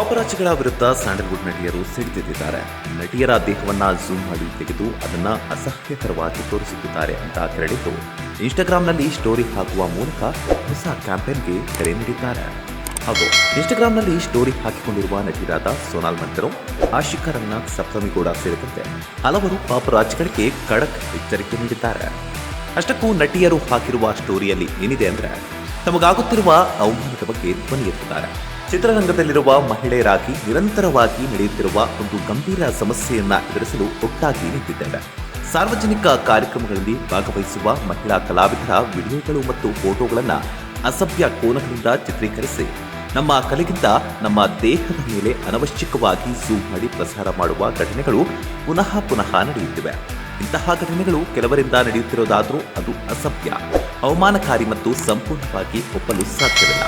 ಪಾಪರಾಚಿಗಳ ವಿರುದ್ಧ ಸ್ಯಾಂಡಲ್ವುಡ್ ನಟಿಯರು ಸಿಡಿದಿದ್ದಾರೆ. ನಟಿಯರ ದೇಹವನ್ನ ಝೂಮ್ ಮಾಡಿ ತೆಗೆದು ಅದನ್ನ ಅಸಹ್ಯಕರವಾಗಿ ತೋರಿಸುತ್ತಿದ್ದಾರೆ ಅಂತ ಕೆರಳಿದ್ದು ಇನ್ಸ್ಟಾಗ್ರಾಂನಲ್ಲಿ ಸ್ಟೋರಿ ಹಾಕುವ ಮೂಲಕ ಹೊಸ ಕ್ಯಾಂಪೇನ್ಗೆ ಕರೆ ನೀಡಿದ್ದಾರೆ. ಹಾಗೂ ಇನ್ಸ್ಟಾಗ್ರಾಂನಲ್ಲಿ ಸ್ಟೋರಿ ಹಾಕಿಕೊಂಡಿರುವ ನಟಿಯರಾದ ಸೋನಾಲ್ ಮಂತ್ರೋ, ಆಶಿಕಾ ರಂಗನಾಥ್, ಸಪ್ತಮಿ ಗೌಡ ಸೇರಿದಂತೆ ಹಲವರು ಪಾಪರಾಚಿಗಳಿಗೆ ಖಡಕ್ ಎಚ್ಚರಿಕೆ ನೀಡಿದ್ದಾರೆ. ಅಷ್ಟಕ್ಕೂ ನಟಿಯರು ಹಾಕಿರುವ ಸ್ಟೋರಿಯಲ್ಲಿ ಏನಿದೆ ಅಂದ್ರೆ ತಮಗಾಗುತ್ತಿರುವ ಅವಮಾನದ ಬಗ್ಗೆ ಧ್ವನಿ ಎತ್ತಿದ್ದಾರೆ. ಚಿತ್ರರಂಗದಲ್ಲಿರುವ ಮಹಿಳೆಯರಾಗಿ ನಿರಂತರವಾಗಿ ನಡೆಯುತ್ತಿರುವ ಒಂದು ಗಂಭೀರ ಸಮಸ್ಯೆಯನ್ನ ಎದುರಿಸಲು ಒಟ್ಟಾಗಿ ನಿಂತಿದ್ದೇವೆ. ಸಾರ್ವಜನಿಕ ಕಾರ್ಯಕ್ರಮಗಳಲ್ಲಿ ಭಾಗವಹಿಸುವ ಮಹಿಳಾ ಕಲಾವಿದರ ವಿಡಿಯೋಗಳು ಮತ್ತು ಫೋಟೋಗಳನ್ನು ಅಸಭ್ಯ ಕೋನಗಳಿಂದ ಚಿತ್ರೀಕರಿಸಿ ನಮ್ಮ ಕಲೆಗಿಂತ ನಮ್ಮ ದೇಹದ ಮೇಲೆ ಅನವಶ್ಯಕವಾಗಿ ಝೂಮ್ ಮಾಡಿ ಪ್ರಸಾರ ಮಾಡುವ ಘಟನೆಗಳು ಪುನಃ ನಡೆಯುತ್ತಿವೆ. ಇಂತಹ ಘಟನೆಗಳು ಕೆಲವರಿಂದ ನಡೆಯುತ್ತಿರೋದಾದರೂ ಅದು ಅಸಭ್ಯ, ಅವಮಾನಕಾರಿ ಮತ್ತು ಸಂಪೂರ್ಣವಾಗಿ ಒಪ್ಪಲು ಸಾಧ್ಯವಿಲ್ಲ.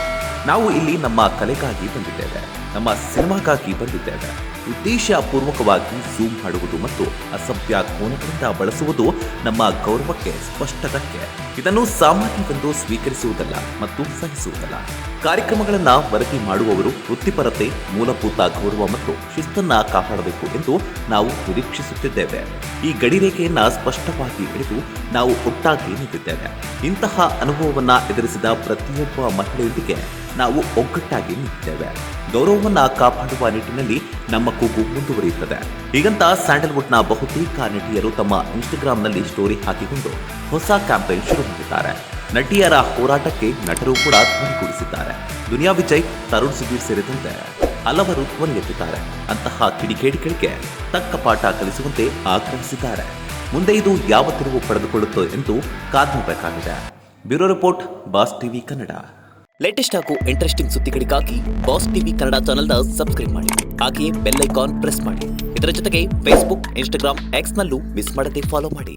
ನಾವು ಇಲ್ಲಿ ನಮ್ಮ ಕಲೆಗಾಗಿ ಬಂದಿದ್ದೇವೆ, ನಮ್ಮ ಸಿನಿಮಾಗಾಗಿ ಬಂದಿದ್ದೇವೆ. ಉದ್ದೇಶಪೂರ್ವಕವಾಗಿ ಝೂಮ್ ಮಾಡುವುದು ಮತ್ತು ಅಸಭ್ಯ ಕೋನಗಳಿಂದ ಬಳಸುವುದು ನಮ್ಮ ಗೌರವಕ್ಕೆ ಸ್ಪಷ್ಟ ಧಕ್ಕೆ. ಇದನ್ನು ಸಾಮಾನ್ಯವೆಂದು ಸ್ವೀಕರಿಸುವುದಲ್ಲ ಮತ್ತು ಸಹಿಸುವುದಲ್ಲ. ಕಾರ್ಯಕ್ರಮಗಳನ್ನು ವರದಿ ಮಾಡುವವರು ವೃತ್ತಿಪರತೆ, ಮೂಲಭೂತ ಗೌರವ ಮತ್ತು ಶಿಸ್ತನ್ನ ಕಾಪಾಡಬೇಕು ಎಂದು ನಾವು ನಿರೀಕ್ಷಿಸುತ್ತಿದ್ದೇವೆ. ಈ ಗಡಿರೇಖೆಯನ್ನ ಸ್ಪಷ್ಟವಾಗಿ ಹಿಡಿದು ನಾವು ಒಟ್ಟಾಗಿ ನಿಂತಿದ್ದೇವೆ. ಇಂತಹ ಅನುಭವವನ್ನ ಎದುರಿಸಿದ ಪ್ರತಿಯೊಬ್ಬ ಮಹಿಳೆಯೊಂದಿಗೆ ನಾವು ಒಗ್ಗಟ್ಟಾಗಿ ನಿಂತಿದ್ದೇವೆ. ಗೌರವವನ್ನ ಕಾಪಾಡುವ ನಿಟ್ಟಿನಲ್ಲಿ ನಮ್ಮ ಕೂಗು ಮುಂದುವರಿಯುತ್ತದೆ. ಹೀಗಂತ ಸ್ಯಾಂಡಲ್ವುಡ್ನ ಬಹುತೇಕ ನಟಿಯರು ತಮ್ಮ ಇನ್ಸ್ಟಾಗ್ರಾಂನಲ್ಲಿ ಸ್ಟೋರಿ ಹಾಕಿಕೊಂಡು ಹೊಸ ಕ್ಯಾಂಪೇನ್ ಶುರು ಮಾಡಿದ್ದಾರೆ. ನಟಿಯರ ಹೋರಾಟಕ್ಕೆ ನಟರು ಕೂಡ ಧ್ವನಿಗೂಡಿಸಿದ್ದಾರೆ. ದುನಿಯಾ ವಿಜಯ್, ತರುಣ್ ಸುಧೀರ್ ಸೇರಿದಂತೆ ಹಲವರು ಧ್ವನಿ ಎತ್ತಿದ್ದಾರೆ. ಅಂತಹ ಕಿಡಿಗೇಡಿಗಳಿಗೆ ತಕ್ಕ ಪಾಠ ಕಲಿಸುವಂತೆ ಆಗ್ರಹಿಸಿದ್ದಾರೆ. ಮುಂದೆ ಇದು ಯಾವ ತಿರುವು ಪಡೆದುಕೊಳ್ಳುತ್ತೋ ಎಂದು ಕಾದು bureau report, boss TV Kannada. Latest ಹಾಗೂ ಇಂಟ್ರೆಸ್ಟಿಂಗ್ ಸುದ್ದಿಗಳಿಗಾಗಿ ಬಾಸ್ ಟಿವಿ ಕನ್ನಡ ಚಾನೆಲ್ನ ಸಬ್ಸ್ಕ್ರೈಬ್ ಮಾಡಿ. ಹಾಗೆಯೇ ಬೆಲ್ ಐಕಾನ್ ಪ್ರೆಸ್ ಮಾಡಿ. ಇದರ ಜೊತೆಗೆ ಫೇಸ್ಬುಕ್, ಇನ್ಸ್ಟಾಗ್ರಾಮ್, ಎಕ್ಸ್ನಲ್ಲೂ ಮಿಸ್ ಮಾಡದೆ ಫಾಲೋ ಮಾಡಿ.